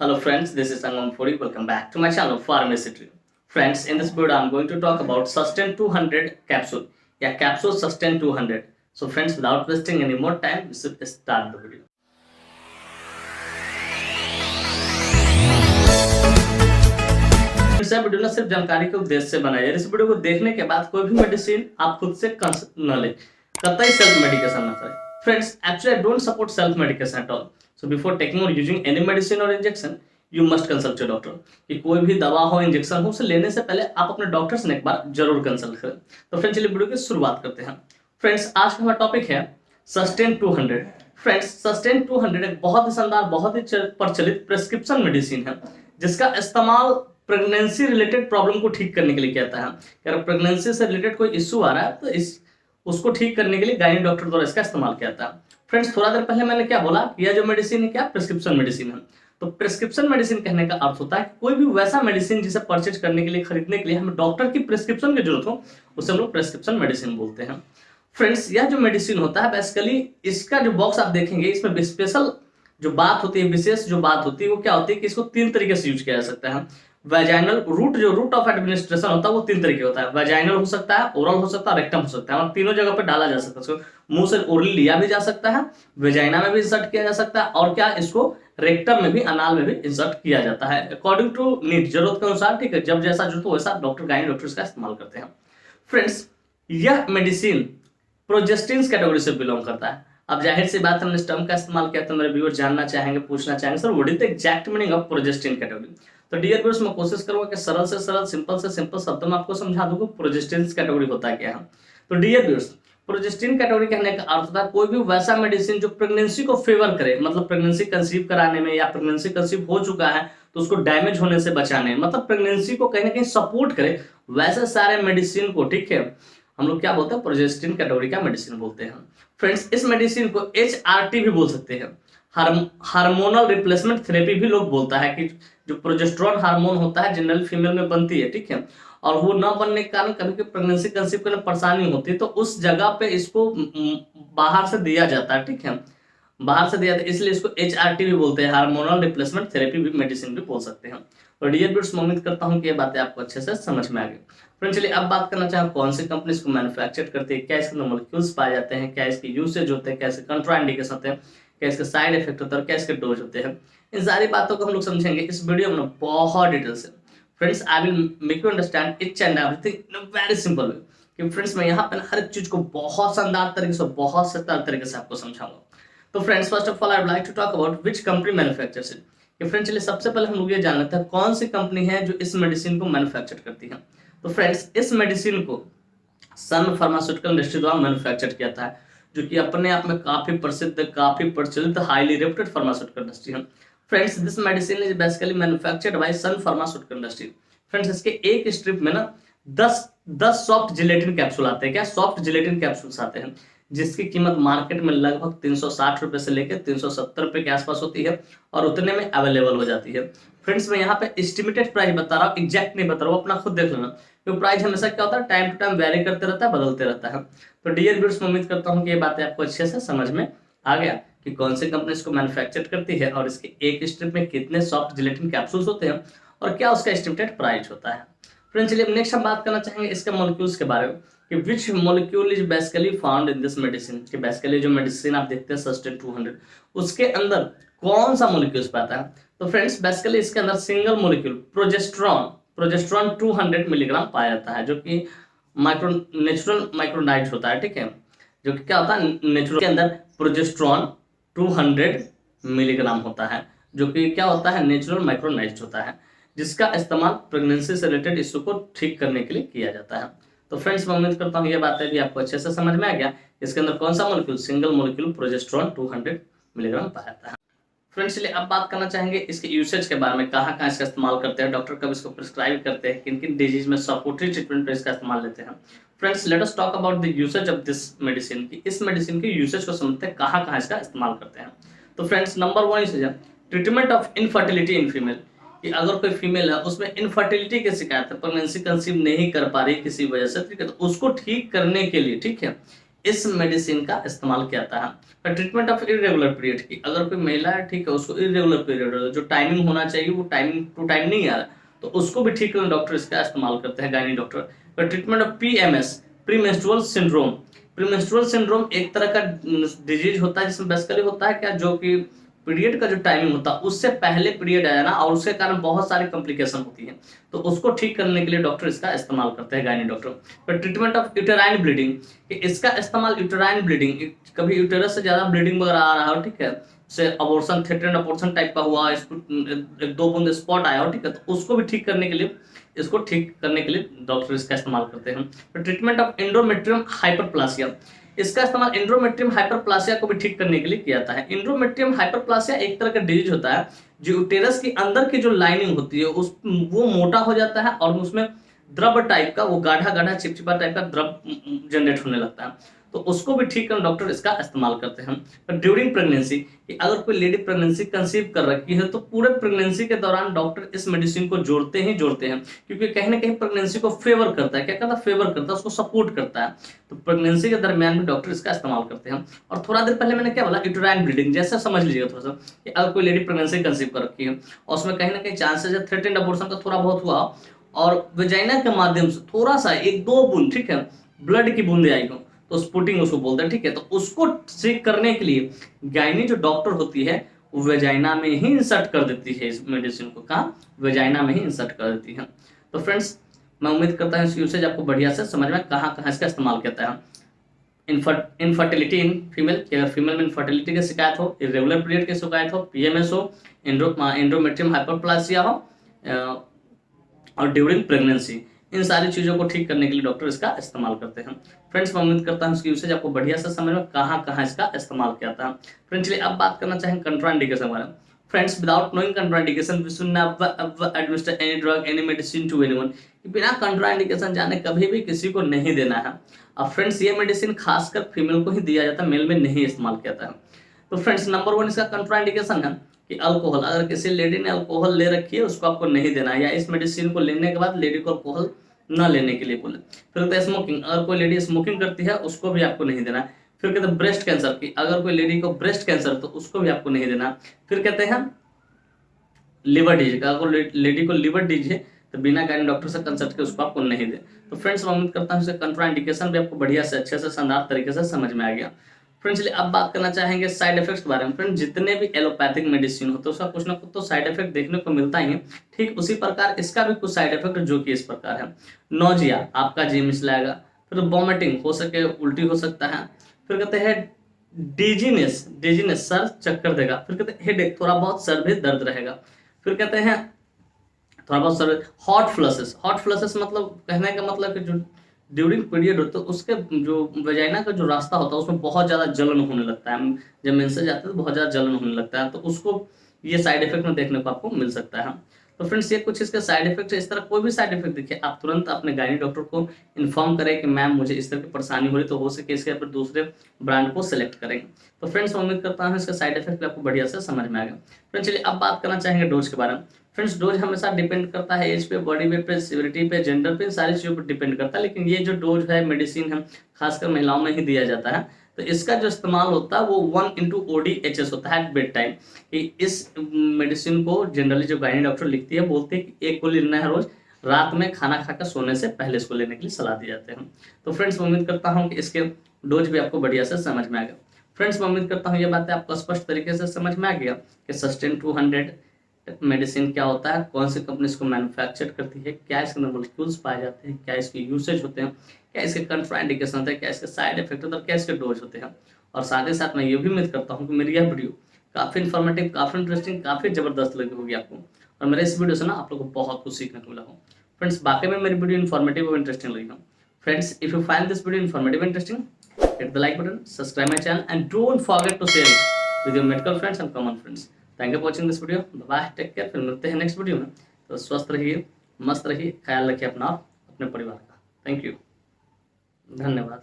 Hello friends, this is Sangam Fodi. Welcome back to my channel Pharmacy Tree. Friends, in this video I'm going to talk about Sustain 200 capsule. Yeah, capsule Sustain 200. So friends, without wasting any more time, we should start the video. यह video ना सिर्फ जानकारी के उद्देश्य से बनाया है। इस वीडियो को देखने के बाद कोई भी मेडिसिन आप खुद से न ले, कतई सेल्फ मेडिकेशन ना करें। Friends, actually I don't support self medication at all. So before taking or using any medicine or injection, you must consult your doctor. कि कोई भी दवा हो, इंजेक्शन हो, उसे लेने से पहले आप अपने डॉक्टर से एक बार जरूर कंसल्ट करें। तो फ्रेंड्स, चलिए वीडियो की शुरुआत करते हैं। फ्रेंड्स, आज का हमारा टॉपिक है सस्टेन 200। फ्रेंड्स, सस्टेन 200 एक बहुत ही शानदार, बहुत ही प्रचलित प्रेस्क्रिप्शन मेडिसिन है, जिसका इस्तेमाल प्रेगनेंसी रिलेटेड प्रॉब्लम को ठीक करने के लिए किया जाता है। अगर प्रेगनेंसी से रिलेटेड कोई इश्यू आ रहा है तो उसको ठीक करने के लिए गायनी डॉक्टर द्वारा इसका इस्तेमाल किया जाता है। फ्रेंड्स, थोड़ा देर पहले मैंने क्या बोला, यह जो मेडिसिन है क्या प्रिस्क्रिप्शन मेडिसिन है। तो प्रिस्क्रिप्शन मेडिसिन कहने का अर्थ होता है कि कोई भी वैसा मेडिसिन जिसे परचेज करने के लिए, खरीदने के लिए हमें डॉक्टर की प्रिस्क्रिप्शन की जरूरत हो, उसे हम लोग प्रिस्क्रिप्शन मेडिसिन बोलते हैं। फ्रेंड्स, यह जो मेडिसिन होता है बेसिकली इसका जो बॉक्स आप देखेंगे, इसमें स्पेशल जो बात होती है, विशेष जो बात होती है वो क्या होती है कि इसको 3 तरीके से यूज किया जा सकता है। वेजाइनल रूट, जो रूट ऑफ एडमिनिस्ट्रेशन होता है वो 3 तरीके होता है। वेजाइनल हो सकता है, ओरल हो सकता है, रेक्टम हो सकता है, और तीनों जगह पे डाला जा सकता है। इसको मुंह से ओरली लिया भी जा सकता है, वेजाइना में भी इंसर्ट किया जा सकता है, और क्या इसको रेक्टम में भी, अनाल में भी इंसर्ट किया जाता है अकॉर्डिंग टू नीड, जरूरत के अनुसार। ठीक है, जब जैसा जरूरत हो वैसा डॉक्टर, गायनी डॉक्टर इसका इस्तेमाल करते हैं। फ्रेंड्स, यह मेडिसिन प्रोजेस्टिन कैटेगरी से बिलोंग करता है। अब जाहिर सी बात, हमने इस टर्म का इस्तेमाल किया तो मेरे व्यूअर जानना चाहेंगे, पूछना चाहेंगे, sir what is the exact meaning of progestin category. तो डियर व्यूअर्स, मैं कोशिश करूंगा कि सरल से सरल, सिंपल से सिंपल शब्दों में आपको समझा दूंगा प्रोजेस्टिन कैटेगरी होता क्या है। तो डियर व्यूअर्स, प्रोजेस्टिन कैटेगरी कहने का अर्थ होता है कोई भी वैसा मेडिसिन जो प्रेगनेंसी को फेवर करे, मतलब प्रेगनेंसी कंसीव कराने में, या प्रेगनेंसी कंसीव हो चुका है तो उसको डैमेज होने से बचाने, मतलब प्रेगनेंसी को कहीं ना कहीं सपोर्ट करे, वैसे सारे मेडिसिन को, ठीक है, हम लोग क्या बोलते हैं, प्रोजेस्टिन कैटेगरी का मेडिसिन बोलते हैं। फ्रेंड्स, इस मेडिसिन को HRT भी बोल सकते हैं, हार्मोनल रिप्लेसमेंट थेरेपी भी लोग बोलता है, कि जो प्रोजेस्टेरोन हार्मोन होता है जनरल फीमेल में बनती है, ठीक है, और वो न बनने के कारण कभी कभी प्रेगनेंसी कंसीव करने में परेशानी होती है, तो उस जगह पे इसको बाहर से दिया जाता है, ठीक है, बाहर से दिया जाता है, इसलिए इसको HRT भी बोलते हैं, हार्मोनल रिप्लेसमेंट थेरेपी भी मेडिसिन भी बोल सकते हैं। और डियर व्यूअर्स, मैं उम्मीद करता हूँ कि ये बातें आपको अच्छे से समझ में आ गई। फ्रेंड्स, चलिए अब बात करना चाहें कौन सी कंपनी इसको मैन्युफैक्चर करती है, क्या इसके अंदर मॉलिक्यूल्स पाए जाते हैं, क्या इसके यूसेज होते हैं, क्या इसके कंट्राइंडिकेशन होते हैं, क्या इसके साइड इफेक्ट होता है, क्या इसके डोज होते हैं। इन सारी बातों को हम लोग समझेंगे इस वीडियो में बहुत डिटेल से। Friends, I will make you understand each and everything in a very simple way. कि फ्रेंड्स, मैं यहाँ पर हर एक चीज को बहुत शानदार तरीके से, बहुत सस्ता तरीके से आपको समझाऊंगा। तो friends, first of all I would like to talk about which company manufactures it. कि फ्रेंड्स, चलिए सबसे पहले हम लोग ये जान लेते हैं कौन सी कंपनी है जो इस मेडिसिन को मैन्युफैक्चर करती है। तो फ्रेंड्स, इस मेडिसिन को सन फार्मास्यूटिकल इंडस्ट्री द्वारा मैन्युफैक्चर किया था, जो कि अपने आप में काफी प्रसिद्ध, काफी प्रचलित, हाईली रेप्यूटेड फार्मास्यूटिकल इंडस्ट्री है। Friends, this medicine is basically manufactured by Sun pharmaceutical industry. Friends, इसके एक स्ट्रिप में ना 10 सॉफ्ट जिलेटिन कैप्सूल आते हैं। क्या सॉफ्ट जिलेटिन कैप्सूल्स आते हैं, जिसकी कीमत मार्केट में लगभग 360 रुपए से लेकर 370 रुपए के आसपास होती है, और उतने में अवेलेबल हो जाती है। फ्रेंड्स, मैं यहाँ पे एस्टिमेटेड प्राइस बता रहा हूँ, एग्जैक्ट नहीं बता रहा हूँ, अपना खुद देख लेना, क्योंकि प्राइस हमेशा क्या होता है, टाइम टू टाइम वेरी करते रहता है, बदलते रहता है। तो डियर व्यूअर्स, मैं उम्मीद करता हूँ कि ये बातें आपको अच्छे से समझ में आ गया कि कौन सी कंपनी इसको मैन्युफैक्चर करती है, और इसके एक स्ट्रिप में कितने सॉफ्ट जिलेटिन कैप्सूल्स होते हैं, और क्या उसका एस्टिमेटेड प्राइस होता है। फ्रेंड्स, चलिए नेक्स्ट हम बात करना चाहेंगे इसके मॉलिक्यूल्स के बारे में, कि which molecule is basically found in this medicine. कि बेसिकली जो मेडिसिन आप देखते हैं सस्टेन 200, उसके अंदर कौन सा मॉलिक्यूल्स पाता है। तो फ्रेंड्स, बेसिकली इसके अंदर सिंगल मॉलिक्यूल प्रोजेस्टेरोन 200 मिलीग्राम पाया जाता है, जो कि नेचुरल माइक्रोनाइट्स होता है, ठीक है, जो कि क्या होता है, नेचुरल के अंदर प्रोजेस्टेरोन 200 मिलीग्राम होता है, जो कि क्या होता है, नेचुरल माइक्रोनाइट्स होता है, जिसका इस्तेमाल प्रेगनेंसी से रिलेटेड इश्यू को ठीक करने के लिए किया जाता है। तो फ्रेंड्स, मैं उम्मीद करता हूँ ये बातें भी आपको अच्छे से समझ में आ गया। इसके अंदर कौन सा molecule, single molecule progesterone 200 milligram पाया जाता है। फ्रेंड्स, चलिए अब बात करना चाहेंगे इसके यूसेज के बारे में, कहाँ कहाँ इसका इस्तेमाल करते हैं, डॉक्टर कब इसको प्रिस्क्राइब करते हैं, किन किन डिजीज में सपोर्टिव ट्रीटमेंट पर इसका इस्तेमाल लेते हैं। Friends, let us talk about the usage of this medicine. की इस मेडिसिन के यूसेज को समझते हैं, कहाँ कहाँ इसका इस्तेमाल करते हैं। तो फ्रेंड्स, नंबर 1 यूसेज है treatment of infertility in female. कि अगर कोई फीमेल है उसमें इनफर्टिलिटी की शिकायत है, प्रेगनेंसी कंसीव नहीं कर पा रही किसी वजह से, ठीक है, तो उसको ठीक करने के लिए, ठीक है, इस मेडिसिन का इस्तेमाल किया जाता है। पर ट्रीटमेंट ऑफ इरेगुलर पीरियड की, अगर कोई महिला है ठीक है, उसको इरेगुलर पीरियड जो टाइमिंग होना चाहिए वो टाइमिंग टू टाइम नहीं आ रहा, तो उसको भी ठीक करने डॉक्टर इसका इस्तेमाल करते हैं, गायनी डॉक्टर। पर treatment of PMS, premenstrual syndrome, premenstrual syndrome एक तरह का डिजीज होता है जिसमें बेसिकली होता है क्या, जो कि पीरियड का जो टाइमिंग होता है उससे पहले पीरियड आया ना, और उसके कारण बहुत सारी कॉम्प्लिकेशन होती है, तो उसको ठीक करने के लिए डॉक्टर इसका इस्तेमाल करते हैं, गायनी डॉक्टर। पर ट्रीटमेंट ऑफ यूटेराइन ब्लीडिंग, इसका इस्तेमाल यूटेराइन ब्लीडिंग, कभी यूटेरस से ज्यादा ब्लीडिंग वगैरह आ रहा हो, ठीक है, से अबॉर्शन, थ्रेटेंड अबॉर्शन टाइप का हुआ, एक दो बूंद स्पॉट आया हो, ठीक है, तो उसको भी ठीक करने के लिए, इसको ठीक करने के लिए डॉक्टर इसका इस्तेमाल करते हैं। तो ट्रीटमेंट ऑफ एंडोमेट्रियम हाइपरप्लासिया, इसका इस्तेमाल एंडोमेट्रियम हाइपरप्लासिया को भी ठीक करने के लिए किया जाता है। एंडोमेट्रियम हाइपरप्लासिया एक तरह का डिजीज होता है जो यूटेरस के अंदर की जो लाइनिंग होती है उस वो मोटा हो जाता है और उसमें द्रव टाइप का, वो गाढ़ा गाढ़ा चिपचिपा टाइप का द्रव जनरेट होने लगता है, तो उसको भी ठीक करने डॉक्टर इसका इस्तेमाल करते हैं। ड्यूरिंग प्रेगनेंसी, कि अगर कोई लेडी प्रेगनेंसी कंसीव कर रखी है तो पूरे प्रेगनेंसी के दौरान डॉक्टर इस मेडिसिन को जोड़ते हैं, क्योंकि कहीं ना कहीं प्रेगनेंसी को फेवर करता है, क्या करता है, फेवर करता है, उसको सपोर्ट करता है, तो प्रेगनेंसी के दरमियान भी डॉक्टर इसका इस्तेमाल करते हैं। और थोड़ा देर पहले मैंने क्या बोला, यूटेराइन ब्लीडिंग, जैसा समझ लीजिएगा थोड़ा सा, कि अगर कोई लेडी प्रेगनेंसी कंसीव कर रखी है और उसमें कहीं ना कहीं चांसेस है थ्रेटेंड अबॉर्शन का थोड़ा बहुत हुआ और वेजाइना के माध्यम से थोड़ा सा एक दो बूंद, ठीक है, ब्लड की बूंदे आई हो, तो स्पुटिंग उसको बोलते हैं, ठीक है, तो उसको ठीक करने के लिए गायनी जो डॉक्टर होती है वो वेजाइना में ही इंसर्ट कर देती है इस मेडिसिन को, कहाँ, वेजाइना में ही इंसर्ट कर देती है। तो फ्रेंड्स, मैं उम्मीद करता हूँ इस यूसेज आपको बढ़िया से समझ में कहाँ कहाँ इसका इस्तेमाल किया है। इनफर्टिलिटी इन फीमेल, कि अगर फीमेल में इनफर्टिलिटी की शिकायत हो, इरेगुलर पीरियड की शिकायत हो, PMS हो, एंडोमेट्रियम हाइपरप्लासिया हो, और ड्यूरिंग प्रेगनेंसी, इन सारी चीजों को ठीक करने के लिए डॉक्टर इसका इस्तेमाल करते हैं। फ्रेंड्स, मैं उम्मीद करता हूँ इसकी यूसेज आपको बढ़िया से समझ में कहाँ कहाँ इसका इस्तेमाल किया था। फ्रेंड्स, चलिए अब बात करना चाहेंगे कंट्राइंडिकेशन के बारे में। Friends, without knowing contraindication we should never administer any drug any medicine to anyone, बिना कंट्राइंडिकेशन जाने कभी भी किसी को नहीं देना है। अब फ्रेंड्स, ये मेडिसिन खासकर फीमेल को ही दिया जाता है, मेल में नहीं इस्तेमाल किया जाता है। तो फ्रेंड्स, नंबर 1 इसका कंट्राइंडिकेशन है कि अल्कोहल, अगर किसी लेडी ने अल्कोहल ले रखी है उसको आपको नहीं देना है, या इस मेडिसिन को लेने के बाद लेडी को अल्कोहल न लेने के लिए बोले। फिर कहते हैं स्मोकिंग, अगर कोई लेडी स्मोकिंग करती है उसको भी आपको नहीं देना है। फिर कहते हैं ब्रेस्ट कैंसर की, अगर कोई लेडी को ब्रेस्ट कैंसर तो उसको भी आपको नहीं देना। फिर कहते हैं लिवर डिजीज, अगर लेडी को लिवर डिजीज है तो बिना गाइनी डॉक्टर से कंसल्ट के उसको आपको नहीं दे। तो फ्रेंड्स, मैं उम्मीद करता हूँ कंट्राइंडिकेशन भी आपको बढ़िया से अच्छे से शानदार तरीके से समझ में आ गया। फ्रेंड्स, चलिए अब बात करना चाहेंगे साइड इफेक्ट्स के बारे में। फ्रेंड्स, जितने भी एलोपैथिक मेडिसिन होते हैं उसका कुछ ना कुछ तो साइड इफेक्ट देखने को मिलता ही है, ठीक उसी प्रकार इसका भी कुछ साइड इफेक्ट जो कि इस प्रकार है। नोजिया, आपका जी मिचलाएगा, फिर वॉमिटिंग हो सके, उल्टी हो सकता है, फिर कहते हैं डिजीनेस, सर चक्कर देगा, फिर कहते हैं हेडेक, थोड़ा बहुत सर भी दर्द रहेगा, फिर कहते हैं थोड़ा बहुत सर, हॉट फ्लसेस मतलब कहने का मतलब कि जो ड्यूरिंग पीरियड होता है उसके जो वेजाइना का जो रास्ता होता है उसमें बहुत ज़्यादा जलन होने लगता है, जब मेंसेज आते हैं तो बहुत ज़्यादा जलन होने लगता है, तो उसको ये साइड इफेक्ट में देखने को आपको मिल सकता है। तो फ्रेंड्स, ये कुछ इसके साइड इफेक्ट है। इस तरह कोई भी साइड इफेक्ट देखिए आप तुरंत अपने गायनी डॉक्टर को इन्फॉर्म करें कि मैम मुझे इस तरह की परेशानी हो रही, तो हो सके इसके ऊपर दूसरे ब्रांड को सिलेक्ट करें। तो फ्रेंड्स, उम्मीद करता हूँ इसका साइड इफेक्ट भी आपको बढ़िया से समझ में आ गया। फ्रेंड्स, चलिए अब बात करना चाहेंगे डोज के बारे में। फ्रेंड्स, डोज हमेशा डिपेंड करता है एज पे, बॉडी वेट पे, सिविरिटी पे, जेंडर पे, सारी चीज़ों पर डिपेंड करता है, लेकिन ये जो डोज है मेडिसिन है खासकर महिलाओं में ही दिया जाता है, तो इसका जो इस्तेमाल होता है वो 1/ODHS होता है बेड टाइम। इस मेडिसिन को जनरली जो गायनी डॉक्टर लिखती है बोलते हैं कि एक गोली लेना है रोज, रात में खाना खाकर सोने से पहले इसको लेने के लिए सलाह दी जाते हैं। तो फ्रेंड्स, मैं उम्मीद करता हूँ कि इसके डोज भी आपको बढ़िया से समझ में आ गया। फ्रेंड्स, मैं उम्मीद करता हूँ ये बातें आपको स्पष्ट तरीके से समझ में आ गया कि सस्टेन 200 मेडिसिन क्या होता है, कौन सी कंपनी इसको मैन्युफैक्चर करती है, क्या इसके अंदर मॉलिक्यूल्स पाए जाते हैं, क्या इसके यूसेज होते हैं, क्या इसके कंट्राइंडिकेशन होते हैं, क्या इसके साइड इफेक्ट होते हैं, क्या इसके डोज होते हैं। और साथ ही साथ मैं ये भी उम्मीद करता हूँ कि मेरी यह वीडियो काफ़ी इन्फॉर्मेटिव, काफ़ी इंटरेस्टिंग, काफ़ी ज़बरदस्त लगी होगी आपको, और मेरे इस वीडियो से ना आप लोगों को बहुत कुछ सीखने को मिला हो। फ्रेंड्स, बाकी में मेरी वीडियो इन्फॉर्मेटिव और इंटरेस्टिंग लगी हो। Friends, if you find this video informative interesting, hit the like button, subscribe my channel, and don't forget to share it with your medical friends and common friends. Thank you for watching this video. Bye, take care. फिर मिलते हैं next video में। तो स्वस्थ रहिए, मस्त रहिए, ख्याल रखिए अपना और अपने परिवार का। थैंक यू, धन्यवाद।